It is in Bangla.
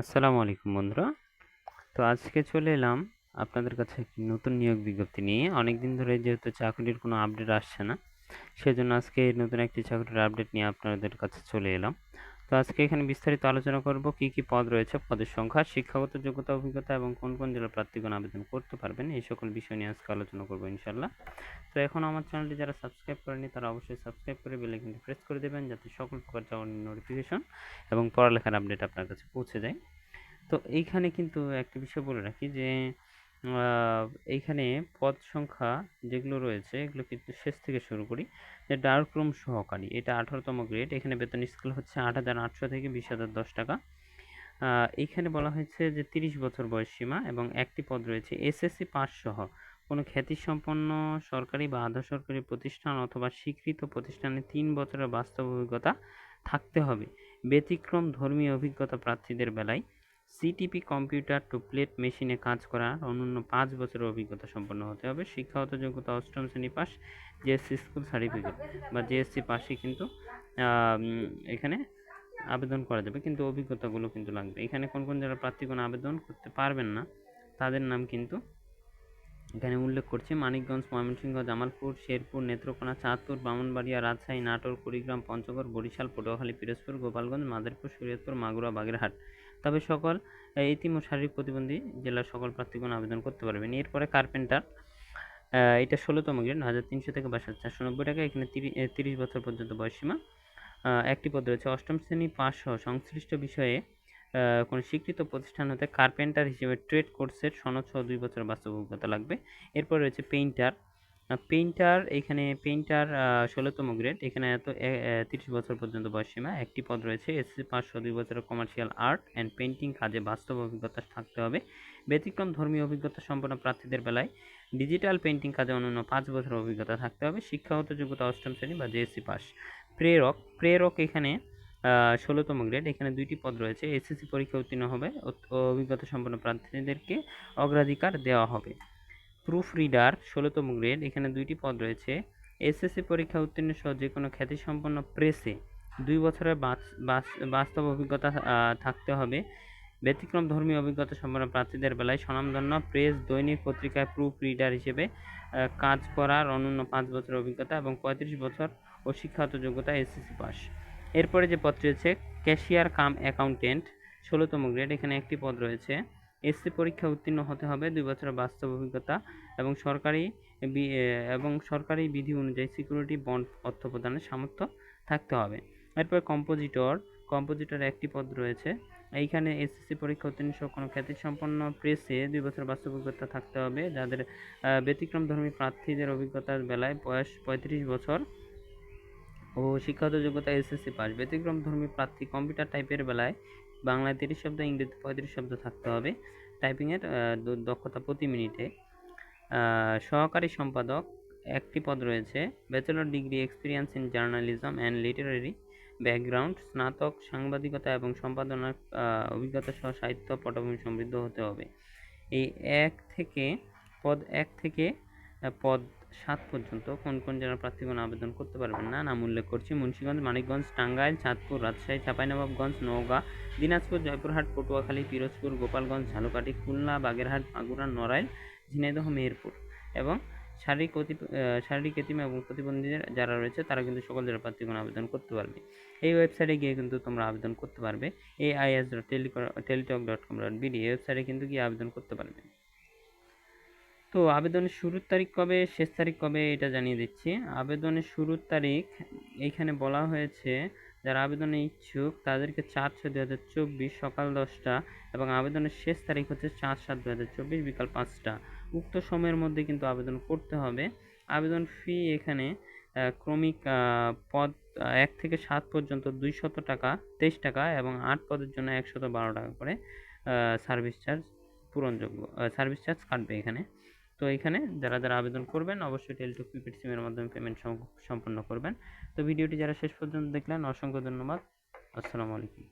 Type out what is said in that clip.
আসসালামু আলাইকুম বন্ধুরা। তো আজকে চলে এলাম আপনাদের কাছে একটি নতুন নিয়োগ বিজ্ঞপ্তি নিয়ে। অনেকদিন ধরে যেহেতু চাকরির কোনো আপডেট আসছে না, সেজন্য আজকে নতুন একটি চাকরির আপডেট নিয়ে আপনাদের কাছে চলে এলাম। তো আজকে এখানে বিস্তারিত আলোচনা করব কি কি পদ রয়েছে, পদের সংখ্যা, শিক্ষাগত যোগ্যতা, অভিজ্ঞতা এবং কোন কোন জেলার প্রার্থীগণ আবেদন করতে পারবেন, এই সকল বিষয় নিয়ে আজকে আলোচনা করব ইনশাআল্লাহ। তো এখন আমার চ্যানেলটি যারা সাবস্ক্রাইব করেনি তারা অবশ্যই সাবস্ক্রাইব করে বেল আইকনটি প্রেস করে দেবেন, যাতে সকল প্রকার জব নোটিফিকেশন এবং পড়ালেখার আপডেট আপনার কাছে পৌঁছে যায়। তো এইখানে কিন্তু একটা বিষয় বলে রাখি যে এইখানে পদ সংখ্যা যেগুলো রয়েছে এগুলো কিন্তু শেষ থেকে শুরু করি। যে ডার্ক রুম সহকারী, এটা 18তম গ্রেড। এখানে বেতন স্কেল হচ্ছে 8,800 থেকে 20,010 টাকা। এইখানে বলা হয়েছে যে 30 বছর বয়স সীমা এবং একটি পদ রয়েছে এসএসসি পাস সহ কোনো খ্যাতিসম্পন্ন সরকারি বা আধা সরকারি প্রতিষ্ঠান অথবা স্বীকৃত প্রতিষ্ঠানে 3 বছরের বাস্তব অভিজ্ঞতা থাকতে হবে। ব্যতিক্রম ধর্মী অভিজ্ঞতা প্রার্থীদের বেলায় সিটিপি কম্পিউটার টু প্লেট মেশিনে কাজ করার অনন্য 5 বছরের অভিজ্ঞতা সম্পন্ন হতে হবে। শিক্ষাগত যোগ্যতা 8ম শ্রেণী পাস, জেএসসি স্কুল সার্টিফিকেট বা জেএসসি পাসই কিন্তু এখানে আবেদন করা যাবে, কিন্তু অভিজ্ঞতাগুলো কিন্তু লাগবে। এখানে কোন কোন জেলার প্রার্থীগণ আবেদন করতে পারবেন না তাদের নাম কিন্তু এখানে উল্লেখ করছি: মানিকগঞ্জ, ময়মনসিংহ, জামালপুর, শেরপুর, নেত্রকোনা, চাঁদপুর, ব্রাহ্মণবাড়িয়া, রাজশাহী, নাটোর, কুড়িগ্রাম, পঞ্চগড়, বরিশাল, পটুয়াখালী, পিরোজপুর, গোপালগঞ্জ, মাদারীপুর, শরীয়তপুর, মাগুরা, বাগেরহাট। তবে সকল এতিম ও শারীরিক প্রতিবন্ধী জেলার সকল প্রার্থীগণ আবেদন করতে পারবেন। এরপরে কার্পেন্টার, এটা 16তম গ্রেড, 1300 থেকে 22,490 টাকা। এখানে 30 বছর পর্যন্ত বয়সসীমা। একটি পদ রয়েছে 8ম শ্রেণী পাস সহ সংশ্লিষ্ট বিষয়ে কোনো স্বীকৃত প্রতিষ্ঠান হতে কার্পেন্টার হিসেবে ট্রেড কোর্সের সনদ সহ 2 বছরের বাস্তব অভিজ্ঞতা লাগবে। এরপর রয়েছে পেইন্টার। এখানে পেইন্টার 16তম গ্রেড। এখানে 30 বছর পর্যন্ত বয়সসীমা। একটি পদ রয়েছে এসএসসি পাস সহ 2 বছরের কমার্শিয়াল আর্ট অ্যান্ড পেইন্টিং কাজে বাস্তব অভিজ্ঞতা থাকতে হবে। ব্যতিক্রম ধর্মীয় অভিজ্ঞতা সম্পন্ন প্রার্থীদের বেলায় ডিজিটাল পেইন্টিং কাজে অনন্য 5 বছরের অভিজ্ঞতা থাকতে হবে। শিক্ষাগত যোগ্যতা 8ম শ্রেণী বা জেএসসি পাস। প্রেরক এখানে 16তম গ্রেড। এখানে 2টি পদ রয়েছে। এসএসসি পরীক্ষা উত্তীর্ণ হবে অভিজ্ঞতা সম্পন্ন প্রার্থীদেরকে অগ্রাধিকার দেওয়া হবে। প্রুফ রিডার 16তম গ্রেড। এখানে 2টি পদ রয়েছে। এসএসসি পরীক্ষা উত্তীর্ণ সহ যে কোনো খ্যাতিসম্পন্ন প্রেসে 2 বছরের বাস্তব অভিজ্ঞতা থাকতে হবে। ব্যতিক্রম ধর্মী অভিজ্ঞতা সম্পন্ন প্রার্থীদের বেলায় স্বনামধন্য প্রেস দৈনিক পত্রিকায় প্রুফ রিডার হিসেবে কাজ করার অনন্য 5 বছরের অভিজ্ঞতা এবং 35 বছর ও শিক্ষাগত যোগ্যতা এসএসসি পাস। এরপরে যে পদটি রয়েছে ক্যাশিয়ার কাম অ্যাকাউন্টেন্ট 16তম গ্রেড। এখানে একটি পদ রয়েছে। এসসি পরীক্ষা উত্তীর্ণ হতে হবে, 2 বছরের বাস্তব অভিজ্ঞতা এবং সরকারি বিধি অনুযায়ী সিকিউরিটি বন্ড অর্থ প্রদানের সামর্থ্য থাকতে হবে। এরপর কম্পোজিটর একটি পদ রয়েছে। এইখানে এসএসসি পরীক্ষা উত্তীর্ণ সহ কোনো খ্যাতিসম্পন্ন প্রেসে 2 বছর বাস্তব অভিজ্ঞতা থাকতে হবে, যাদের ব্যতিক্রমধর্মী প্রার্থীদের অভিজ্ঞতার বেলায় বয়স 35 বছর ও শিক্ষাগত যোগ্যতা এসএসসি পাস। ব্যতিক্রমধর্মী প্রার্থী কম্পিউটার টাইপের বেলায় বাংলায় 30 শব্দ, ইংরেজিতে 35 শব্দ থাকতে হবে। টাইপিংয়ের দক্ষতা প্রতি মিনিটে। সহকারী সম্পাদক একটি পদ রয়েছে। Bachelor degree experience in journalism and literary background, স্নাতক সাংবাদিকতা এবং সম্পাদনার অভিজ্ঞতা সহ সাহিত্য পটভূমি সমৃদ্ধ হতে হবে। এই পদ 1 থেকে পদ 7 পর্যন্ত কোন কোন জেলার প্রার্থীগণ আবেদন করতে পারবেন না, নাম উল্লেখ করছি: মুন্সিগঞ্জ, মানিকগঞ্জ, টাঙ্গাইল, চাঁদপুর, রাজশাহী, চাঁপাইনবাবগঞ্জ, নওগাঁ, দিনাজপুর, জয়পুরহাট, পটুয়াখালী, পিরোজপুর, গোপালগঞ্জ, ঝালকাঠি, খুলনা, বাগেরহাট, মাগুরা, নড়াইল, ঝিনাইদহ, মেহেরপুর। এবং শারীরিক এতিম এবং প্রতিবন্ধী যারা রয়েছে তারা কিন্তু সকল জেলার প্রার্থীগণ আবেদন করতে পারবে। এই ওয়েবসাইটে গিয়ে কিন্তু তোমরা আবেদন করতে পারবে। ais.teletalk.com.bd এই ওয়েবসাইটে কিন্তু গিয়ে আবেদন করতে পারবে। তো আবেদনের শুরুর তারিখ কবে, শেষ তারিখ কবে, এটা জানিয়ে দিচ্ছি। আবেদনের শুরুর তারিখ এইখানে বলা হয়েছে, যারা আবেদনে ইচ্ছুক তাদেরকে 4/6/2024 সকাল 10টা এবং আবেদনের শেষ তারিখ হচ্ছে 4/7/2024 বিকাল 5টা। উক্ত সময়ের মধ্যে কিন্তু আবেদন করতে হবে। আবেদন ফি এখানে ক্রমিক পদ 1 থেকে 7 পর্যন্ত 200 টাকা 23 টাকা এবং 8 পদের জন্য 112 টাকা করে সার্ভিস চার্জ কাটবে এখানে। তো এখানে যারা আবেদন করবেন অবশ্যই টেলিটক প্রিপেড সিমের মাধ্যমে পেমেন্ট সম্পন্ন করবেন। তো ভিডিওটি যারা শেষ পর্যন্ত দেখলেন অসংখ্য ধন্যবাদ। আসসালামু আলাইকুম।